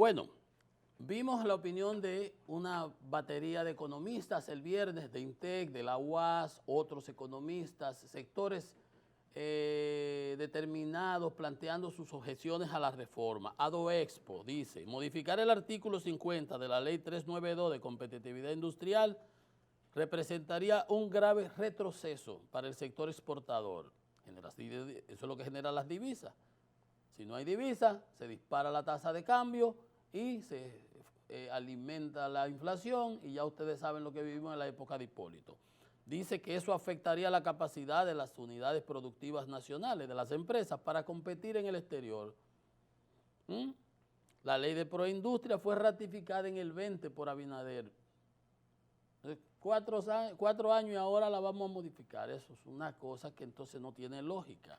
Bueno, vimos la opinión de una batería de economistas el viernes, de INTEC, de la UAS, otros economistas, sectores determinados planteando sus objeciones a la reforma. ADOEXPO dice, modificar el artículo 50 de la Ley 392 de competitividad industrial representaría un grave retroceso para el sector exportador. Eso es lo que genera las divisas. Si no hay divisa, se dispara la tasa de cambio y se alimenta la inflación y ya ustedes saben lo que vivimos en la época de Hipólito. Dice que eso afectaría la capacidad de las unidades productivas nacionales, de las empresas, para competir en el exterior. La ley de proindustria fue ratificada en el 20 por Abinader. 4 años y ahora la vamos a modificar. Eso es una cosa que entonces no tiene lógica.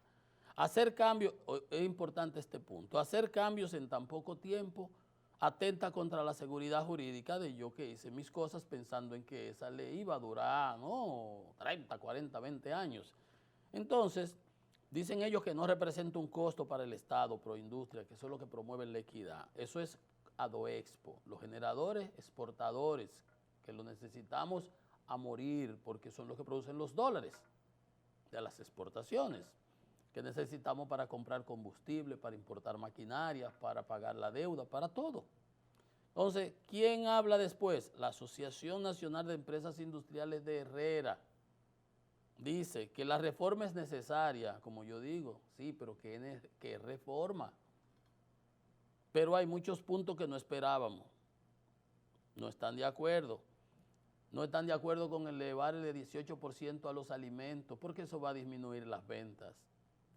Hacer cambios, es importante este punto, hacer cambios en tan poco tiempo atenta contra la seguridad jurídica de yo que hice mis cosas pensando en que esa ley iba a durar, ¿no? 30, 40, 20 años. Entonces, dicen ellos que no representa un costo para el Estado, Proindustria, que eso es lo que promueve la equidad. Eso es ADOEXPO, los generadores, exportadores, que lo necesitamos a morir porque son los que producen los dólares de las exportaciones que necesitamos para comprar combustible, para importar maquinaria, para pagar la deuda, para todo. Entonces, ¿quién habla después? La Asociación Nacional de Empresas Industriales de Herrera dice que la reforma es necesaria, como yo digo, sí, pero ¿qué reforma? Pero hay muchos puntos que no esperábamos. No están de acuerdo. No están de acuerdo con elevarle 18% a los alimentos, porque eso va a disminuir las ventas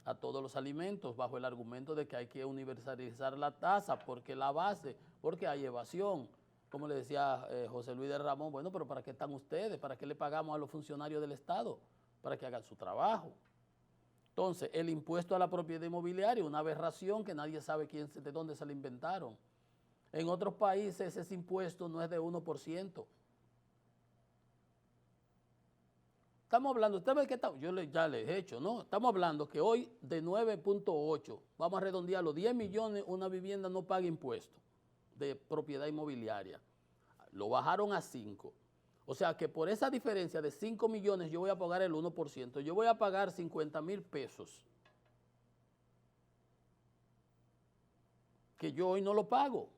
a todos los alimentos, bajo el argumento de que hay que universalizar la tasa, porque la base, porque hay evasión. Como le decía José Luis de Ramón, bueno, pero ¿para qué están ustedes? ¿Para qué le pagamos a los funcionarios del Estado? Para que hagan su trabajo. Entonces, el impuesto a la propiedad inmobiliaria, una aberración que nadie sabe de dónde se la inventaron. En otros países ese impuesto no es de 1%. Estamos hablando, usted ve que yo ya les he hecho, ¿no? Estamos hablando que hoy de 9.8, vamos a redondear los 10 millones, una vivienda no paga impuestos de propiedad inmobiliaria. Lo bajaron a 5. O sea que por esa diferencia de 5 millones yo voy a pagar el 1%. Yo voy a pagar 50,000 pesos. Que yo hoy no lo pago.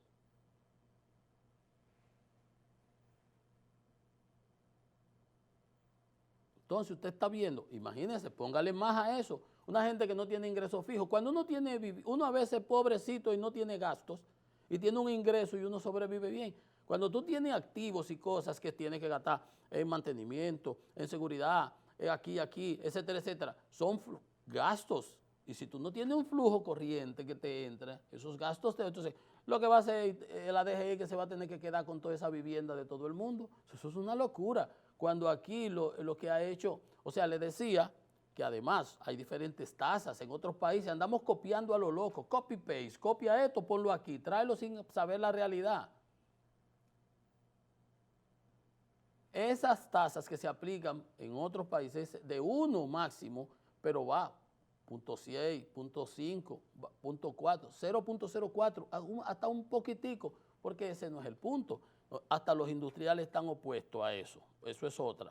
Entonces usted está viendo, imagínese, póngale más a eso. Una gente que no tiene ingresos fijos. Cuando uno a veces es pobrecito y no tiene gastos y tiene un ingreso y uno sobrevive bien. Cuando tú tienes activos y cosas que tienes que gastar en mantenimiento, en seguridad, aquí, etcétera, etcétera, son gastos. Y si tú no tienes un flujo corriente que te entra, esos gastos, entonces lo que va a hacer la DGI es que se va a tener que quedar con toda esa vivienda de todo el mundo. Eso es una locura. Cuando aquí lo que ha hecho, o sea, le decía que además hay diferentes tasas en otros países, andamos copiando a lo loco, copy-paste, copia esto, ponlo aquí, tráelo sin saber la realidad. Esas tasas que se aplican en otros países de 1 máximo, pero va 0.6, 0.5, 0.4, 0.04, hasta un poquitico, porque ese no es el punto. Hasta los industriales están opuestos a eso. Eso es otra.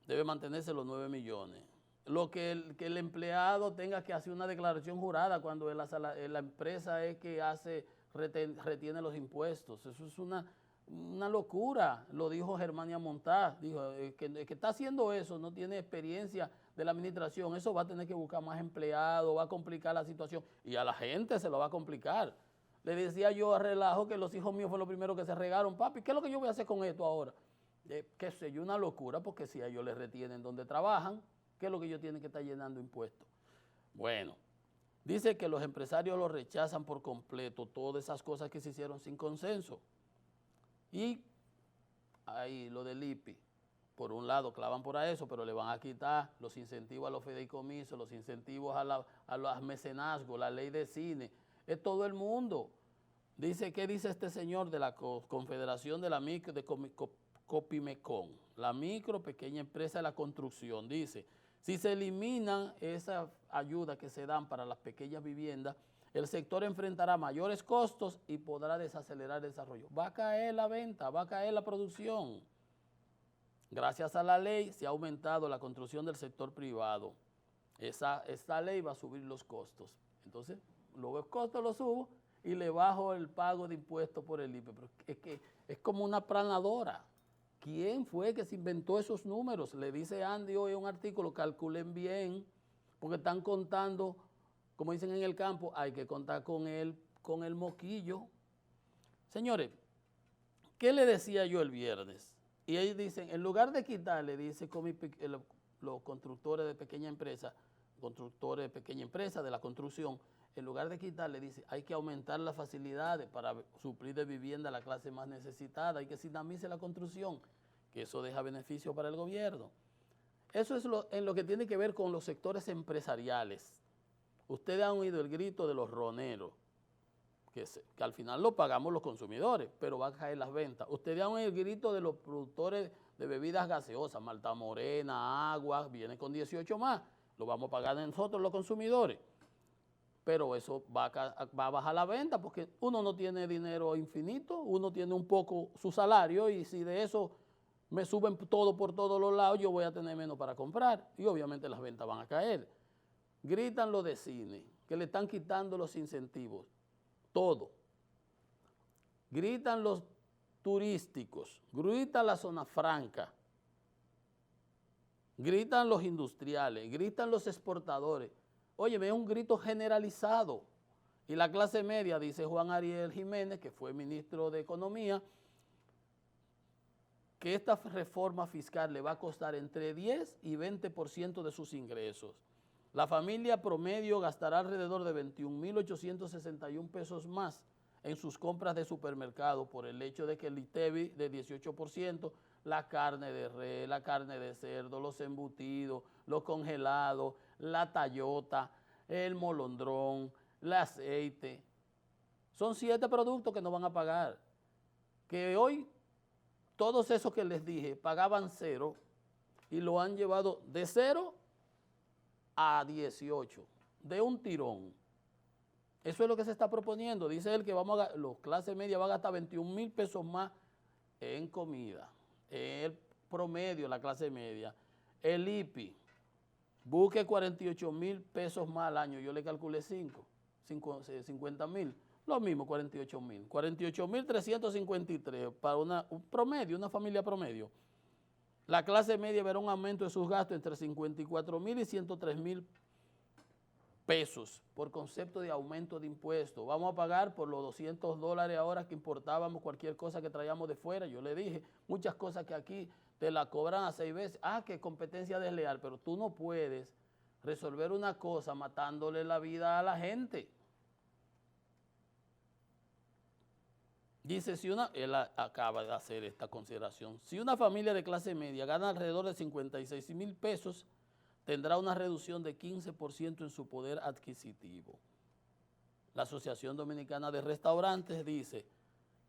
Debe mantenerse los 9 millones. Lo que el empleado tenga que hacer una declaración jurada cuando la empresa es que retiene los impuestos. Eso es una locura. Lo dijo Germania Montaz. Dijo, el que está haciendo eso no tiene experiencia de la administración. Eso va a tener que buscar más empleados, va a complicar la situación. Y a la gente se lo va a complicar. Le decía yo a relajo que los hijos míos fueron los primeros que se regaron. Papi, ¿qué es lo que yo voy a hacer con esto ahora? Qué sé yo, una locura, porque si a ellos les retienen donde trabajan, ¿qué es lo que ellos tienen que estar llenando impuestos? Bueno, dice que los empresarios lo rechazan por completo, todas esas cosas que se hicieron sin consenso. Y ahí lo del IPI, por un lado clavan por eso, pero le van a quitar los incentivos a los fideicomisos, los incentivos a los mecenazgos, la ley de cine, es todo el mundo. Dice, ¿qué dice este señor de la Confederación de la Micro, de Copimecon? La micro, pequeña empresa de la construcción. Dice, si se eliminan esas ayudas que se dan para las pequeñas viviendas, el sector enfrentará mayores costos y podrá desacelerar el desarrollo. Va a caer la venta, va a caer la producción. Gracias a la ley se ha aumentado la construcción del sector privado. Esta ley va a subir los costos. Entonces, los costos los subo y le bajo el pago de impuestos por el IPE. Pero es que es como una planadora. ¿Quién fue que se inventó esos números? Le dice Andy hoy en un artículo, calculen bien, porque están contando, como dicen en el campo, hay que contar con el moquillo. Señores, ¿qué le decía yo el viernes? Y ellos dicen, en lugar de quitarle, dice los constructores de pequeña empresa, de la construcción, en lugar de quitarle, dice, hay que aumentar las facilidades para suplir de vivienda a la clase más necesitada, hay que dinamizar la construcción, que eso deja beneficio para el gobierno. Eso es en lo que tiene que ver con los sectores empresariales. Ustedes han oído el grito de los roneros, que al final lo pagamos los consumidores, pero va a caer las ventas. Ustedes han oído el grito de los productores de bebidas gaseosas, Malta Morena, agua, viene con 18 más, lo vamos a pagar nosotros los consumidores. Pero eso va a bajar la venta porque uno no tiene dinero infinito, uno tiene un poco su salario y si de eso me suben todo por todos los lados, yo voy a tener menos para comprar y obviamente las ventas van a caer. Gritan los de cine, que le están quitando los incentivos, todo. Gritan los turísticos, grita la zona franca, gritan los industriales, gritan los exportadores. Óyeme, es un grito generalizado. Y la clase media, dice Juan Ariel Jiménez, que fue ministro de Economía, que esta reforma fiscal le va a costar entre 10 y 20% de sus ingresos. La familia promedio gastará alrededor de 21.861 pesos más en sus compras de supermercado por el hecho de que el ITEVI de 18%, la carne de res, la carne de cerdo, los embutidos, los congelados, la tallota, el molondrón, el aceite. Son 7 productos que no van a pagar. Que hoy todos esos que les dije pagaban 0 y lo han llevado de 0 a 18, de un tirón. Eso es lo que se está proponiendo. Dice él que los clases medias van a gastar 21.000 pesos más en comida. El promedio, la clase media. El IPI, busque 48.000 pesos más al año. Yo le calculé 50.000. Lo mismo, 48.000. 48.353 para un promedio, una familia promedio. La clase media verá un aumento de sus gastos entre 54.000 y 103.000 pesos por concepto de aumento de impuestos. Vamos a pagar por los $200 ahora que importábamos cualquier cosa que traíamos de fuera. Yo le dije, muchas cosas que aquí te la cobran a 6 veces. Que competencia desleal, pero tú no puedes resolver una cosa matándole la vida a la gente. Dice, él acaba de hacer esta consideración, si una familia de clase media gana alrededor de 56.000 pesos, tendrá una reducción de 15% en su poder adquisitivo. La Asociación Dominicana de Restaurantes dice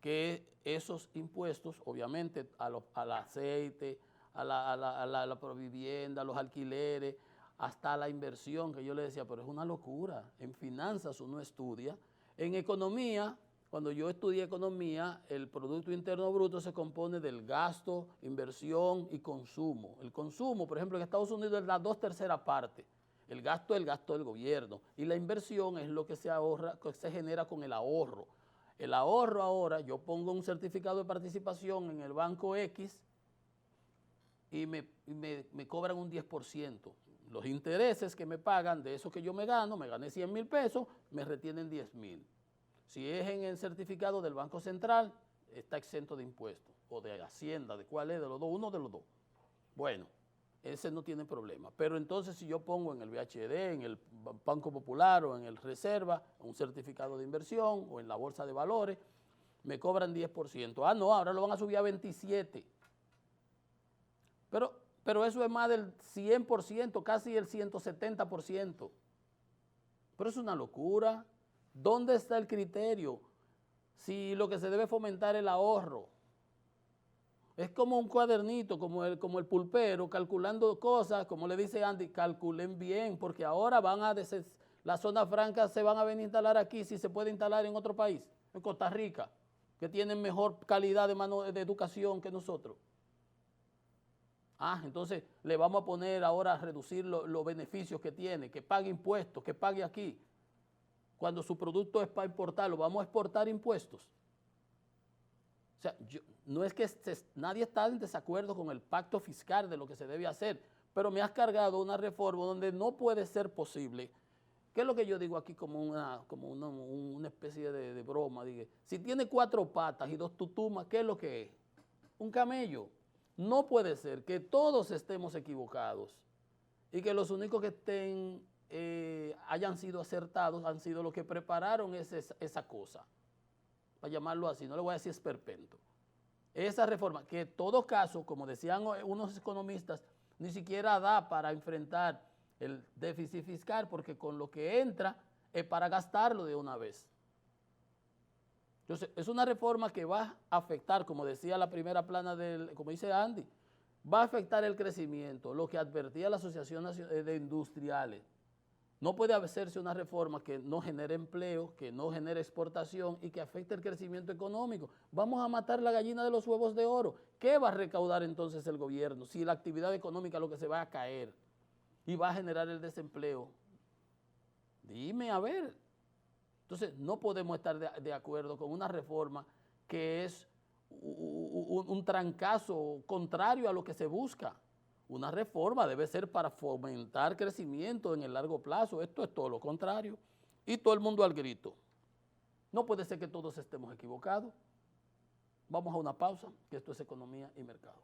que esos impuestos, obviamente, al aceite, a la provivienda, a los alquileres, hasta la inversión, que yo le decía, pero es una locura. En finanzas uno estudia, en economía. Cuando yo estudié economía, el Producto Interno Bruto se compone del gasto, inversión y consumo. El consumo, por ejemplo, en Estados Unidos es la 2/3 parte. El gasto es el gasto del gobierno. Y la inversión es lo que se ahorra, que se genera con el ahorro. El ahorro ahora, yo pongo un certificado de participación en el banco X y me cobran un 10%. Los intereses que me pagan de eso que yo me gané 100.000 pesos, me retienen 10.000. Si es en el certificado del Banco Central, está exento de impuestos, o de Hacienda, ¿de cuál es? De los dos, uno de los dos. Bueno, ese no tiene problema. Pero entonces si yo pongo en el VHD, en el Banco Popular o en el Reserva, un certificado de inversión o en la Bolsa de Valores, me cobran 10%. No, ahora lo van a subir a 27%. Pero eso es más del 100%, casi el 170%. Pero es una locura. ¿Dónde está el criterio? Si lo que se debe fomentar es el ahorro. Es como un cuadernito, como el pulpero, calculando cosas, como le dice Andy, calculen bien, porque ahora Las zonas francas se van a venir a instalar aquí si se puede instalar en otro país, en Costa Rica, que tienen mejor calidad de educación que nosotros. Entonces le vamos a poner ahora a reducir los beneficios que tiene, que pague impuestos, que pague aquí. Cuando su producto es para importarlo, vamos a exportar impuestos. O sea, no es que nadie está en desacuerdo con el pacto fiscal de lo que se debe hacer, pero me has cargado una reforma donde no puede ser posible. ¿Qué es lo que yo digo aquí como una especie de broma? Digo, si tiene 4 patas y 2 tutumas, ¿qué es lo que es? Un camello. No puede ser que todos estemos equivocados y que los únicos que hayan sido acertados han sido los que prepararon esa cosa, para llamarlo así, no le voy a decir esperpento. Esa reforma, que en todo caso, como decían unos economistas, ni siquiera da para enfrentar el déficit fiscal, porque con lo que entra es para gastarlo de una vez. Entonces, es una reforma que va a afectar, como decía la primera plana, como dice Andy, va a afectar el crecimiento, lo que advertía la Asociación de Industriales. No puede hacerse una reforma que no genere empleo, que no genere exportación y que afecte el crecimiento económico. Vamos a matar la gallina de los huevos de oro. ¿Qué va a recaudar entonces el gobierno si la actividad económica lo que se va a caer y va a generar el desempleo? Dime, a ver. Entonces, no podemos estar de acuerdo con una reforma que es un trancazo contrario a lo que se busca. Una reforma debe ser para fomentar crecimiento en el largo plazo. Esto es todo lo contrario. Y todo el mundo al grito. No puede ser que todos estemos equivocados. Vamos a una pausa, que esto es Economía y Mercado.